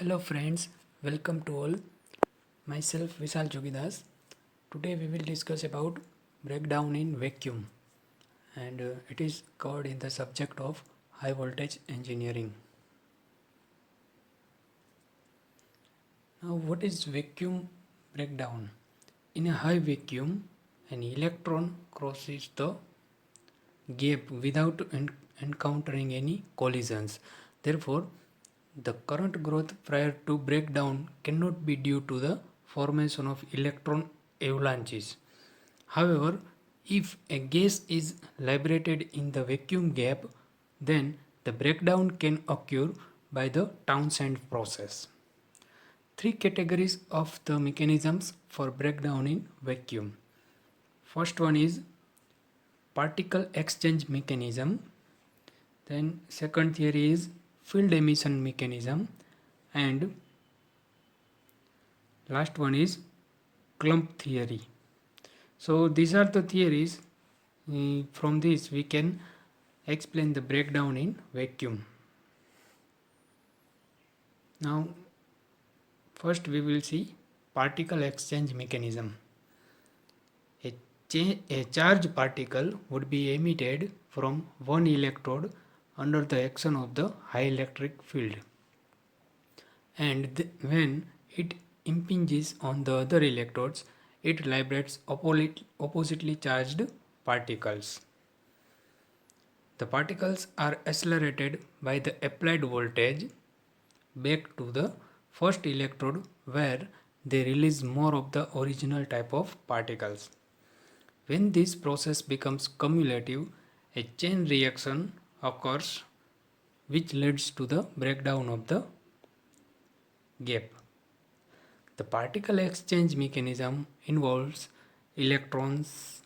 Hello friends, welcome to all. Myself Vishal Jogidas. Today we will discuss about breakdown in vacuum and it is covered in the subject of high voltage engineering. Now what is vacuum breakdown? In a high vacuum, an electron crosses the gap without encountering any collisions. Therefore, the current growth prior to breakdown cannot be due to the formation of electron avalanches. However, if a gas is liberated in the vacuum gap, then the breakdown can occur by the Townsend process. Three categories of the mechanisms for breakdown in vacuum. First one is particle exchange mechanism. Then second theory is field emission mechanism, and last one is clump theory. So these are the theories. From this we can explain the breakdown in vacuum. Now first we will see particle exchange mechanism. A charged particle would be emitted from one electrode under the action of the high electric field, and when it impinges on the other electrodes, it liberates oppositely charged particles. The particles are accelerated by the applied voltage back to the first electrode, where they release more of the original type of particles. When this process becomes cumulative, a chain reaction occurs which leads to the breakdown of the gap. The particle exchange mechanism involves electrons,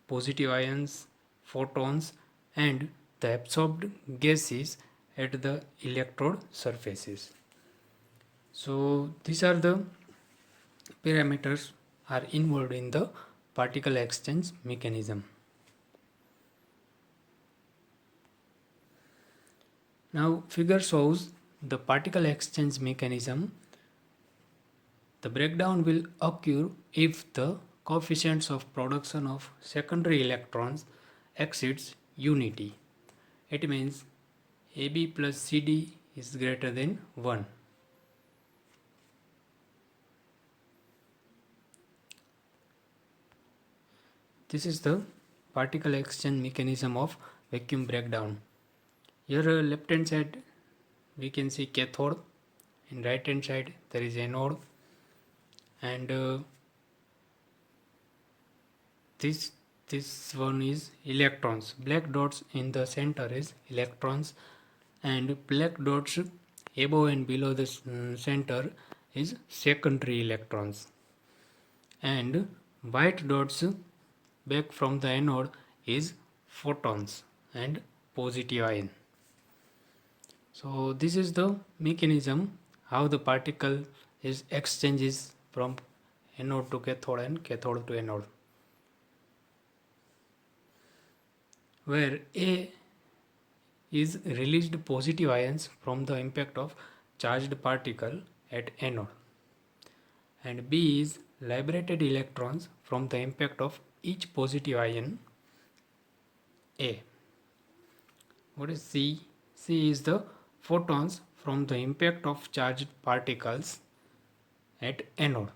positive ions, photons, and the absorbed gases at the electrode surfaces. So these are the parameters are involved in the particle exchange mechanism. Now figure shows the particle exchange mechanism. The breakdown will occur if the coefficients of production of secondary electrons exceeds unity. It means AB plus CD is greater than 1. This is the particle exchange mechanism of vacuum breakdown. Here left hand side we can see cathode, in right hand side there is anode, and this one is electrons. Black dots in the center is electrons, and black dots above and below the center is secondary electrons, and white dots back from the anode is photons and positive ion. So this is the mechanism how the particle is exchanges from anode to cathode and cathode to anode, where A is released positive ions from the impact of charged particle at anode, and B is liberated electrons from the impact of each positive ion A. What is C? C is the photons from the impact of charged particles at anode,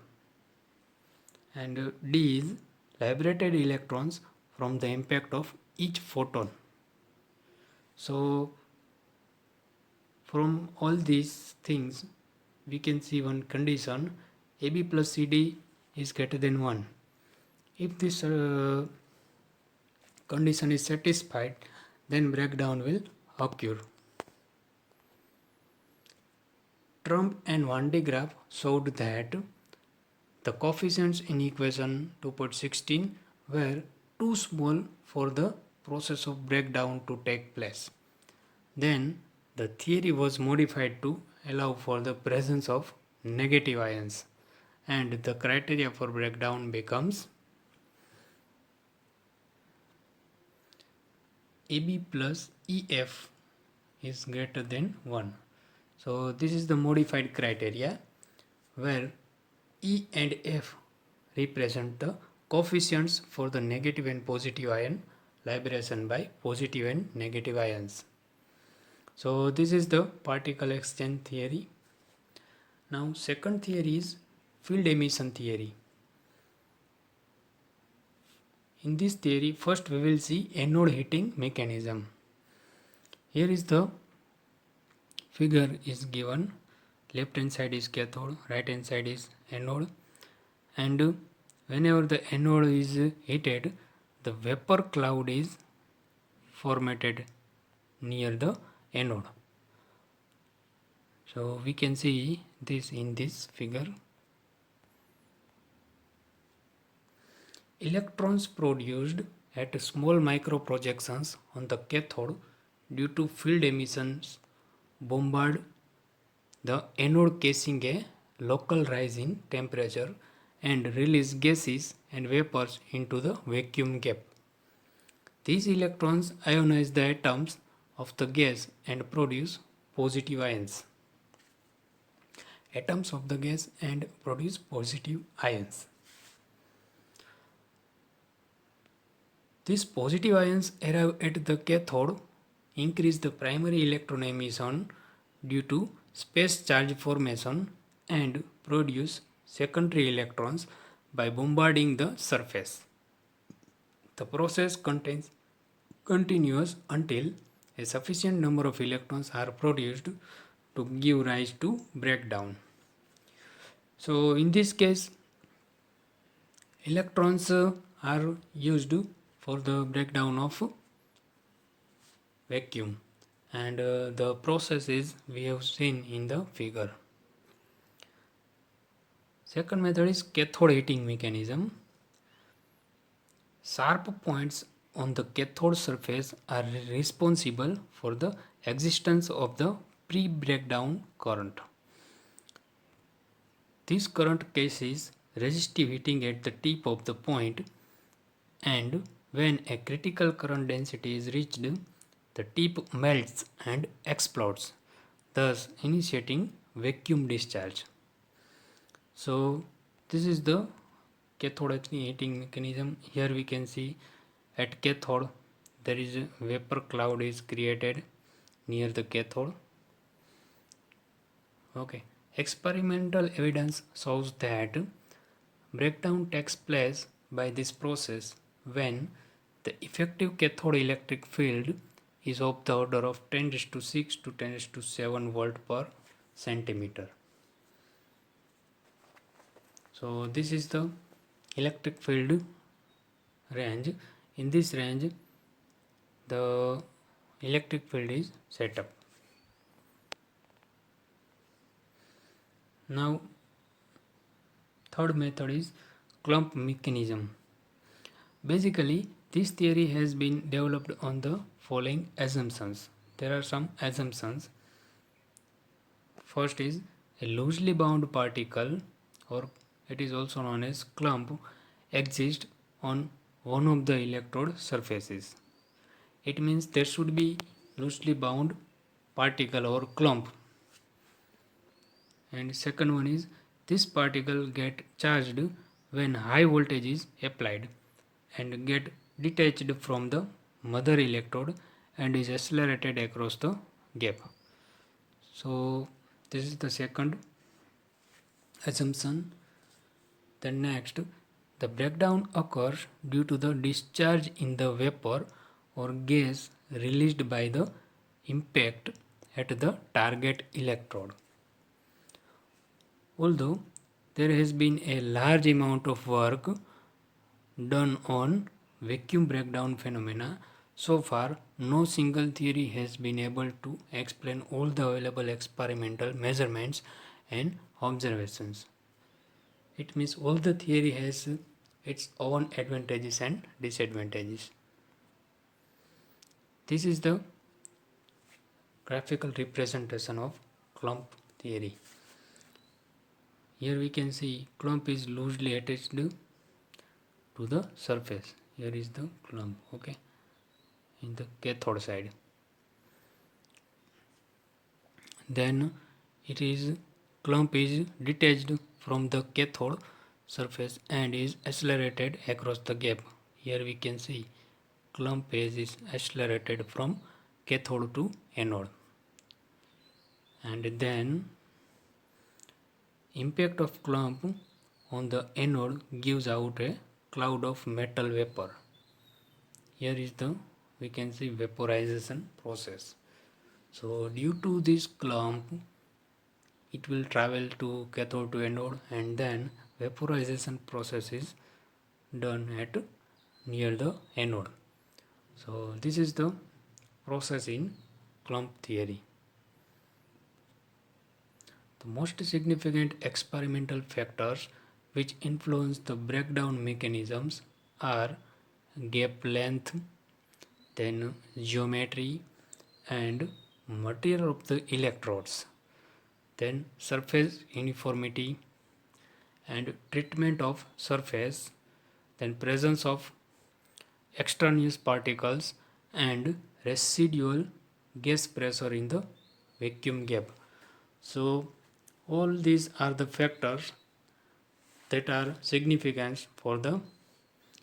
and D is liberated electrons from the impact of each photon. So from all these things we can see one condition: AB plus CD is greater than 1. If this condition is satisfied, then breakdown will occur. Trump and Van de Graaff showed that the coefficients in equation 2.16 were too small for the process of breakdown to take place. Then the theory was modified to allow for the presence of negative ions, and the criteria for breakdown becomes AB plus EF is greater than 1. So this is the modified criteria where E and F represent the coefficients for the negative and positive ion liberation by positive and negative ions. So this is the particle exchange theory. Now second theory is field emission theory. In this theory, first we will see anode heating mechanism. Here is the figure is given. Left hand side is cathode, right hand side is anode, and whenever the anode is heated, the vapor cloud is formatted near the anode. So we can see this in this figure. Electrons produced at small micro projections on the cathode due to field emissions bombard the anode, causing a local rise in temperature and release gases and vapors into the vacuum gap. These electrons ionize the atoms of the gas and produce positive ions. Atoms of the gas and produce positive ions. These positive ions arrive at the cathode, increase the primary electron emission due to space charge formation, and produce secondary electrons by bombarding the surface. The process continues until a sufficient number of electrons are produced to give rise to breakdown. So in this case, electrons are used for the breakdown of vacuum, and the process is we have seen in the figure. Second method is cathode heating mechanism. Sharp points on the cathode surface are responsible for the existence of the pre-breakdown current. This current causes resistive heating at the tip of the point, and when a critical current density is reached, the tip melts and explodes, thus initiating vacuum discharge. So this is the cathode heating mechanism. Here we can see at cathode there is a vapor cloud is created near the cathode. Okay. Experimental evidence shows that breakdown takes place by this process when the effective cathode electric field is of the order of 10⁶ to 10⁷ volt per centimeter. So this is the electric field range. In this range, the electric field is set up. Now third method is clump mechanism. Basically, this theory has been developed on the following assumptions. There are some assumptions. First is a loosely bound particle, or it is also known as clump, exists on one of the electrode surfaces. It means there should be loosely bound particle or clump. And second one is this particle get charged when high voltage is applied and get detached from the mother electrode and is accelerated across the gap. So this is the second assumption. Then next, the breakdown occurs due to the discharge in the vapor or gas released by the impact at the target electrode. Although there has been a large amount of work done on vacuum breakdown phenomena, so far no single theory has been able to explain all the available experimental measurements and observations. It means all the theory has its own advantages and disadvantages. This is the graphical representation of clump theory. Here we can see clump is loosely attached to the surface. Here is the clump, okay, in the cathode side. Then it is clump is detached from the cathode surface and is accelerated across the gap. Here we can see clump phase is accelerated from cathode to anode, and then impact of clump on the anode gives out a cloud of metal vapor. Here is the we can see vaporization process. So due to this clump, it will travel to cathode to anode, and then vaporization process is done at near the anode. So this is the process in clump theory. The most significant experimental factors which influence the breakdown mechanisms are gap length, then geometry and material of the electrodes, then surface uniformity and treatment of surface, then presence of extraneous particles and residual gas pressure in the vacuum gap. So all these are the factors that are significant for the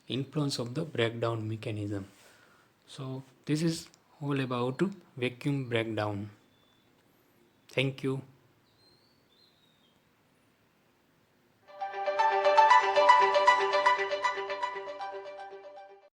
influence of the breakdown mechanism. So this is all about vacuum breakdown. Thank you.